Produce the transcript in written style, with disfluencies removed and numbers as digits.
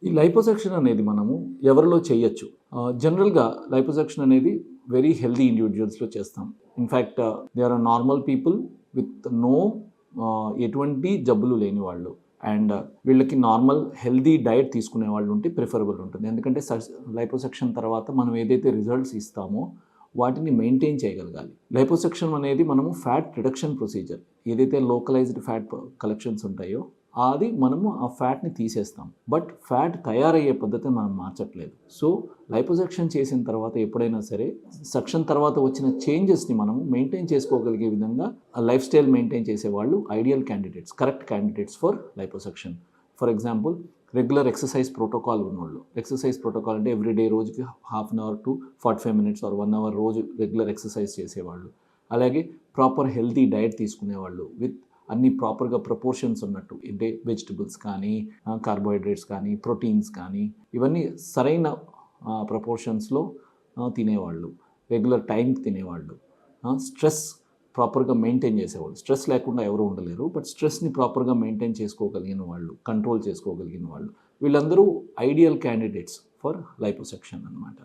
ఈ లైపోసెక్షన్ అనేది మనము ఎవరిలో చేయొచ్చు. జనరల్‌గా లైపోసెక్షన్ అనేది వెరీ హెల్తీ ఇండివిడ్యువల్స్‌లో చేస్తాం. In fact they are normal people with no ఎటువంటి జబ్బులు లేని వాళ్ళు. అండ్ వీళ్ళకి నార్మల్ హెల్తీ డైట్ తీసుకునే వాళ్ళు ఉంటే ప్రిఫరబుల్ ఉంటుంది. ఎందుకంటే లైపోసెక్షన్ తర్వాత మనం ఏదైతే రిజల్ట్స్ ఇస్తామో వాటిని మెయింటైన్ చేయగలగాలి. లైపోసెక్షన్ అనేది మనము ఫ్యాట్ రిడక్షన్ ప్రొసీజర్. ఏదైతే లోకలైజ్డ్ ఫ్యాట్ కలెక్షన్స్ ఉంటాయో అది మనము ఆ ఫ్యాట్ని తీసేస్తాం. బట్ ఫ్యాట్ తయారయ్యే పద్ధతిని మనం మార్చట్లేదు. సో లైపోసెక్షన్ చేసిన తర్వాత ఎప్పుడైనా సరే సెక్షన్ తర్వాత వచ్చిన చేంజెస్ని మనము మెయింటైన్ చేసుకోగలిగే విధంగా ఆ లైఫ్ స్టైల్ మెయింటైన్ చేసేవాళ్ళు ideal candidates, correct candidates for liposuction. For example regular exercise protocol ఉన్నోళ్ళు. ఎక్సర్సైజ్ ప్రోటోకాల్ అంటే ఎవ్రీడే రోజుకి half an hour to 45 minutes or 1 hour రోజు రెగ్యులర్ ఎక్సర్సైజ్ చేసేవాళ్ళు. అలాగే ప్రాపర్ హెల్తీ డైట్ తీసుకునేవాళ్ళు విత్ అన్ని ప్రాపర్గా ప్రపోర్షన్స్ ఉన్నట్టు, అంటే వెజిటబుల్స్ కానీ కార్బోహైడ్రేట్స్ కానీ ప్రోటీన్స్ కానీ ఇవన్నీ సరైన ప్రపోర్షన్స్లో తినేవాళ్ళు, రెగ్యులర్ టైంకి తినేవాళ్ళు, స్ట్రెస్ ప్రాపర్గా మెయింటైన్ చేసేవాళ్ళు. స్ట్రెస్ లేకుండా ఎవరు ఉండలేరు, బట్ స్ట్రెస్ని ప్రాపర్గా మెయింటైన్ చేసుకోగలిగిన వాళ్ళు, కంట్రోల్ చేసుకోగలిగిన వాళ్ళు, వీళ్ళందరూ ఐడియల్ క్యాండిడేట్స్ ఫర్ లైపోసెక్షన్ అన్నమాట.